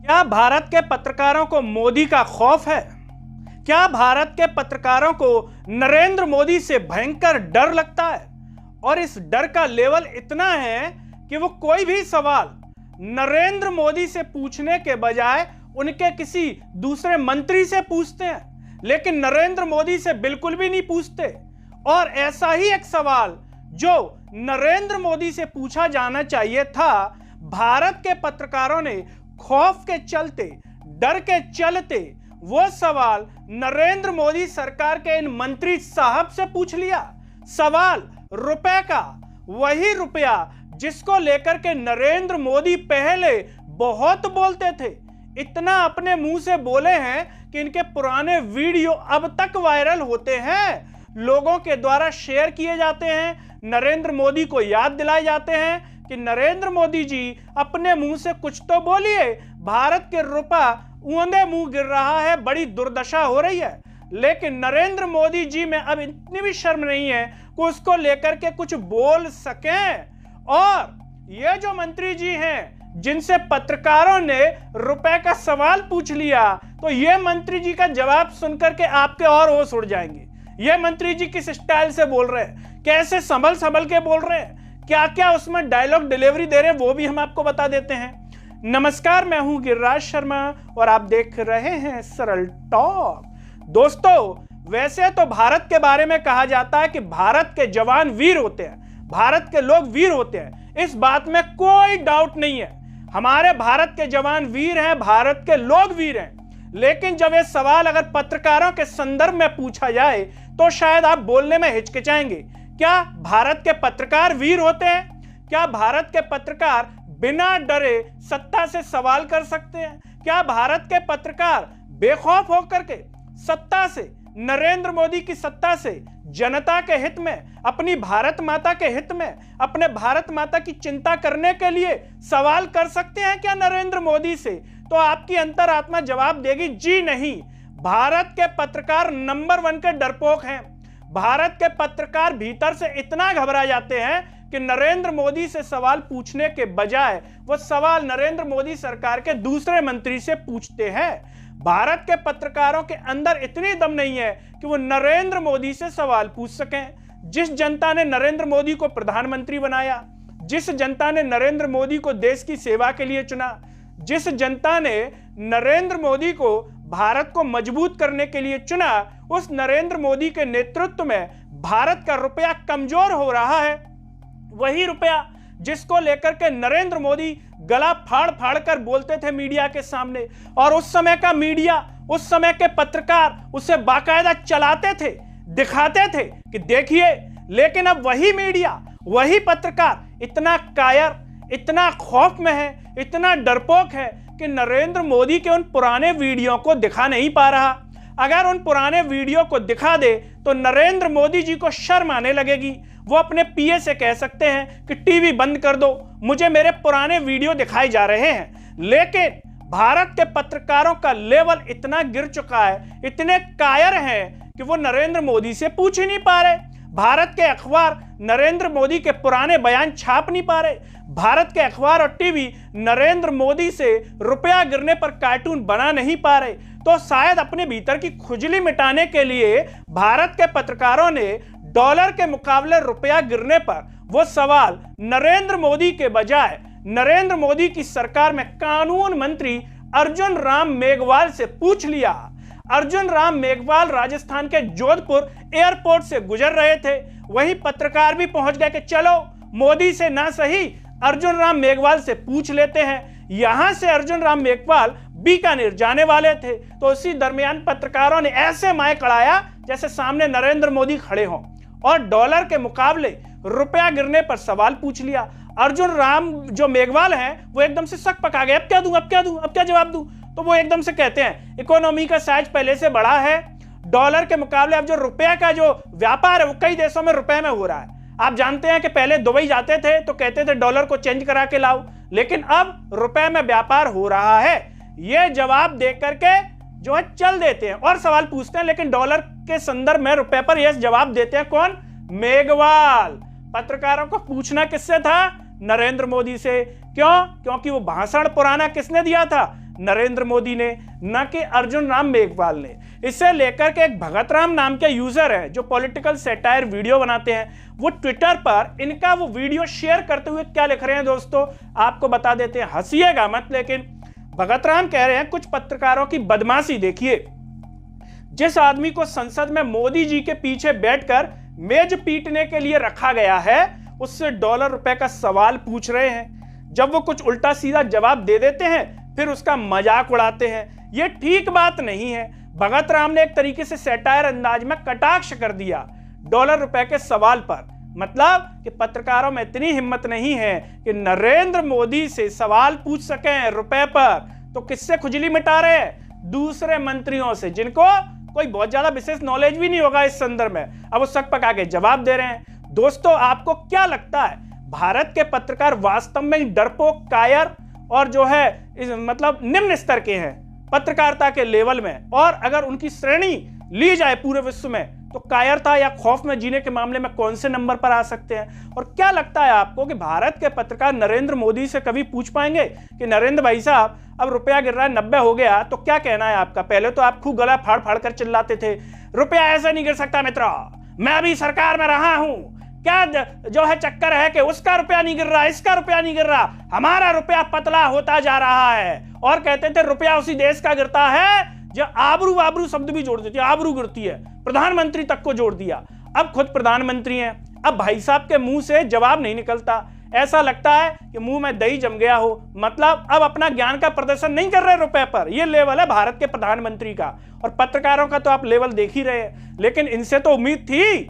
क्या भारत के पत्रकारों को मोदी का खौफ है? क्या भारत के पत्रकारों को नरेंद्र मोदी से भयंकर डर लगता है? और इस डर का लेवल इतना है कि वो कोई भी सवाल नरेंद्र मोदी से पूछने के बजाय उनके किसी दूसरे मंत्री से पूछते हैं, लेकिन नरेंद्र मोदी से बिल्कुल भी नहीं पूछते। और ऐसा ही एक सवाल जो नरेंद्र मोदी से पूछा जाना चाहिए था, भारत के पत्रकारों ने खौफ के चलते, डर के चलते वो सवाल नरेंद्र मोदी सरकार के इन मंत्री साहब से पूछ लिया। सवाल रुपए का, वही रुपया जिसको लेकर के नरेंद्र मोदी पहले बहुत बोलते थे। इतना अपने मुंह से बोले हैं कि इनके पुराने वीडियो अब तक वायरल होते हैं, लोगों के द्वारा शेयर किए जाते हैं, नरेंद्र मोदी को याद दिलाए जाते हैं कि नरेंद्र मोदी जी अपने मुंह से कुछ तो बोलिए, भारत के रुपया ऊंधे मुंह गिर रहा है, बड़ी दुर्दशा हो रही है। लेकिन नरेंद्र मोदी जी में अब इतनी भी शर्म नहीं है कि उसको लेकर के कुछ बोल सकें। और ये जो मंत्री जी हैं जिनसे पत्रकारों ने रुपए का सवाल पूछ लिया, तो ये मंत्री जी का जवाब सुनकर के आपके और होश उड़ जाएंगे। ये मंत्री जी किस स्टाइल से बोल रहे हैं, कैसे संभल संभल के बोल रहे हैं, क्या क्या उसमें डायलॉग डिलीवरी दे रहे हैं, वो भी हम आपको बता देते हैं। नमस्कार, मैं हूं गिरिराज शर्मा और आप देख रहे हैं सरल टॉक। दोस्तों, वैसे तो भारत के बारे में कहा जाता है कि भारत के जवान वीर होते हैं, भारत के लोग वीर होते हैं, इस बात में कोई डाउट नहीं है। हमारे भारत के जवान वीर हैं, भारत के लोग वीर हैं। लेकिन जब ये सवाल अगर पत्रकारों के संदर्भ में पूछा जाए तो शायद आप बोलने में हिचकिचाएंगे। क्या भारत के पत्रकार वीर होते हैं? क्या भारत के पत्रकार बिना डरे सत्ता से सवाल कर सकते हैं? क्या भारत के पत्रकार बेखौफ होकर के सत्ता से, नरेंद्र मोदी की सत्ता से, जनता के हित में, अपनी भारत माता के हित में, अपने भारत माता की चिंता करने के लिए सवाल कर सकते हैं क्या नरेंद्र मोदी से? तो आपकी अंतरात्मा जवाब देगी, जी नहीं। भारत के पत्रकार नंबर 1 के डरपोक हैं। भारत के पत्रकार भीतर से इतना घबरा जाते हैं कि नरेंद्र मोदी से सवाल पूछने के बजाय वो सवाल नरेंद्र मोदी सरकार के दूसरे मंत्री से पूछते हैं। भारत के पत्रकारों के अंदर इतनी दम नहीं है कि वो नरेंद्र मोदी से सवाल पूछ सकें। जिस जनता ने नरेंद्र मोदी को प्रधानमंत्री बनाया, जिस जनता ने नरेंद्र मोदी को देश की सेवा के लिए चुना, जिस जनता ने नरेंद्र मोदी को भारत को मजबूत करने के लिए चुना, उस नरेंद्र मोदी के नेतृत्व में भारत का रुपया कमजोर हो रहा है। वही रुपया जिसको लेकर के नरेंद्र मोदी गला फाड़ फाड़ कर बोलते थे मीडिया के सामने, और उस समय का मीडिया, उस समय के पत्रकार उसे बाकायदा चलाते थे, दिखाते थे कि देखिए। लेकिन अब वही मीडिया, वही पत्रकार इतना कायर, इतना खौफ में है, इतना डरपोक है कि नरेंद्र मोदी के उन पुराने वीडियो को दिखा नहीं पा रहा। अगर उन पुराने वीडियो को दिखा दे तो नरेंद्र मोदी जी को शर्म आने लगेगी। वो अपने पीए से कह सकते हैं कि टीवी बंद कर दो, मुझे मेरे पुराने वीडियो दिखाए जा रहे हैं। लेकिन भारत के पत्रकारों का लेवल इतना गिर चुका है, इतने कायर हैं कि वो नरेंद्र मोदी से पूछ ही नहीं पा रहे। भारत के अखबार नरेंद्र मोदी के पुराने बयान छाप नहीं पा रहे। भारत के अखबार और टीवी नरेंद्र मोदी से रुपया गिरने पर कार्टून बना नहीं पा रहे। तो शायद अपने भीतर की खुजली मिटाने के लिए भारत के पत्रकारों ने डॉलर के मुकाबले रुपया गिरने पर वो सवाल नरेंद्र मोदी के बजाय नरेंद्र मोदी की सरकार में कानून मंत्री अर्जुन राम मेघवाल से पूछ लिया। अर्जुन राम मेघवाल राजस्थान के जोधपुर एयरपोर्ट से गुजर रहे थे। वही पत्रकार भी पहुंच गए कि चलो मोदी से ना सही अर्जुन राम मेघवाल से पूछ लेते हैं। यहां से अर्जुन राम मेघवाल बीकानेर जाने वाले थे, तो उसी दरमियान पत्रकारों ने ऐसे माइक अड़ाया जैसे सामने नरेंद्र मोदी खड़े हों, और डॉलर के मुकाबले रुपया गिरने पर सवाल पूछ लिया। अर्जुन राम जो मेघवाल हैं वो एकदम से शक पका गए, अब क्या दूं, अब क्या दूं, अब क्या जवाब दूं। तो वो एकदम से कहते हैं इकोनॉमी का साइज पहले से बड़ा है, डॉलर के मुकाबले अब जो रुपया का जो व्यापार है वो कई देशों में रुपए में हो रहा है। आप जानते हैं कि पहले दुबई जाते थे तो कहते थे डॉलर को चेंज करा के लाओ, लेकिन अब रुपए में व्यापार हो रहा है। ये जवाब दे करके जो है चल देते हैं और सवाल पूछते हैं, लेकिन डॉलर के संदर्भ में रुपए पर यह जवाब देते हैं कौन? मेघवाल। पत्रकारों को पूछना किससे था? नरेंद्र मोदी से। क्यों? क्योंकि वो भाषण पुराना किसने दिया था? नरेंद्र मोदी ने, न कि अर्जुन राम मेघवाल ने। इसे लेकर के एक भगत राम नाम के यूजर है जो पॉलिटिकल सैटायर वीडियो बनाते हैं, वो ट्विटर पर इनका वो वीडियो शेयर करते हुए क्या लिख रहे हैं दोस्तों, आपको बता देते हैं, हंसिएगा मत। लेकिन भगत राम कह रहे हैं कुछ पत्रकारों की बदमाशी देखिए। जिस आदमी को संसद में मोदी जी के पीछे बैठकर मेज पीटने के लिए रखा गया है, उससे डॉलर रुपए का सवाल पूछ रहे हैं। जब वो कुछ उल्टा सीधा जवाब दे देते हैं फिर उसका मजाक उड़ाते हैं। ये ठीक बात नहीं है। भगत राम ने एक तरीके से सैटायर अंदाज में कटाक्ष कर दिया डॉलर रुपए के सवाल पर। मतलब कि पत्रकारों में इतनी हिम्मत नहीं है कि नरेंद्र मोदी से सवाल पूछ सकें रुपए पर, तो किससे खुजली मिटा रहे हैं? दूसरे मंत्रियों से, जिनको कोई बहुत ज्यादा विशेष नॉलेज भी नहीं होगा इस संदर्भ में। अब वो सक पका के जवाब दे रहे हैं। दोस्तों, आपको क्या लगता है भारत के पत्रकार वास्तव में डरपोक, कायर और जो है मतलब निम्न स्तर के हैं पत्रकारिता के लेवल में? और अगर उनकी श्रेणी ली जाए पूरे विश्व में तो कायरता या खौफ में जीने के मामले में कौन से नंबर पर आ सकते हैं? और क्या लगता है आपको कि भारत के पत्रकार नरेंद्र मोदी से कभी पूछ पाएंगे कि नरेंद्र भाई साहब अब रुपया गिर रहा है, 90 हो गया, तो क्या कहना है आपका? पहले तो आप खूब गला फाड़ फाड़ कर चिल्लाते थे, रुपया ऐसे नहीं गिर सकता मित्रों, मैं अभी सरकार में रहा हूं, क्या जो है चक्कर है कि उसका रुपया नहीं गिर रहा, इसका रुपया नहीं गिर रहा, हमारा रुपया पतला होता जा रहा है। और कहते थे रुपया उसी देश का गिरता है जो आबरू वाबरू शब्द भी जोड़ देती है, आबरू गिरती है, प्रधानमंत्री तक को जोड़ दिया। अब खुद प्रधानमंत्री हैं, अब भाई साहब के मुंह से जवाब नहीं निकलता, ऐसा लगता है कि मुंह में दही जम गया हो। मतलब अब अपना ज्ञान का प्रदर्शन नहीं कर रहे रुपए पर। ये लेवल है भारत के प्रधानमंत्री का। और पत्रकारों का तो आप लेवल देख ही रहे हैं। लेकिन इनसे तो उम्मीद थी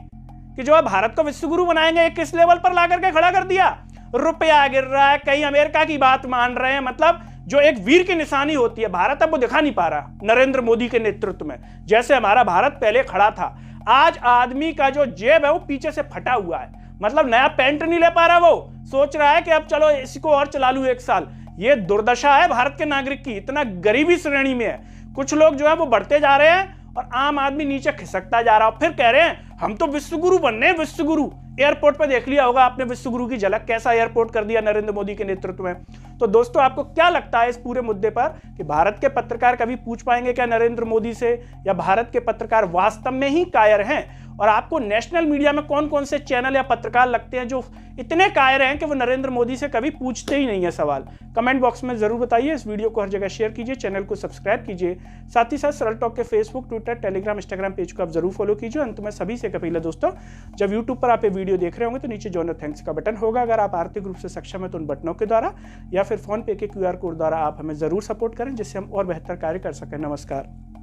कि जो है भारत को विश्वगुरु बनाएंगे, किस लेवल पर ला करके खड़ा कर दिया। रुपया गिर रहा है, कहीं अमेरिका की बात मान रहे हैं। मतलब जो एक वीर की निशानी होती है, भारत अब वो दिखा नहीं पा रहा नरेंद्र मोदी के नेतृत्व में, जैसे हमारा भारत पहले खड़ा था। आज आदमी का जो जेब है वो पीछे से फटा हुआ है। मतलब नया पैंट नहीं ले पा रहा, वो सोच रहा है कि अब चलो इसको और चला लूं 1 साल। ये दुर्दशा है भारत के नागरिक की। इतना गरीबी श्रेणी में है। कुछ लोग जो है वो बढ़ते जा रहे हैं और आम आदमी नीचे खिसकता जा रहा है। फिर कह रहे हैं हम तो विश्वगुरु बनने, विश्वगुरु। एयरपोर्ट पर देख लिया होगा आपने विश्वगुरु की झलक, कैसा एयरपोर्ट कर दिया नरेंद्र मोदी के नेतृत्व में। तो दोस्तों, आपको क्या लगता है इस पूरे मुद्दे पर कि भारत के पत्रकार कभी पूछ पाएंगे क्या नरेंद्र मोदी से, या भारत के पत्रकार वास्तव में ही कायर हैं? और आपको नेशनल मीडिया में कौन कौन से चैनल या पत्रकार लगते हैं जो इतने कायर हैं कि वो नरेंद्र मोदी से कभी पूछते ही नहीं है सवाल? कमेंट बॉक्स में जरूर बताइए। इस वीडियो को हर जगह शेयर कीजिए, चैनल को सब्सक्राइब कीजिए। साथ ही साथ सरल टॉक के Facebook, Twitter, Telegram, Instagram page को आप जरूर फॉलो कीजिए। अंत में सभी से अपील है दोस्तों, जब यूट्यूब पर आप ये वीडियो देख रहे होंगे तो नीचे जॉइन थैंक्स का बटन होगा। अगर आप आर्थिक रूप से सक्षम है तो उन बटनों के द्वारा या फिर फोन पे के QR कोड द्वारा आप हमें जरूर सपोर्ट करें, जिससे हम और बेहतर कार्य कर सकें। नमस्कार।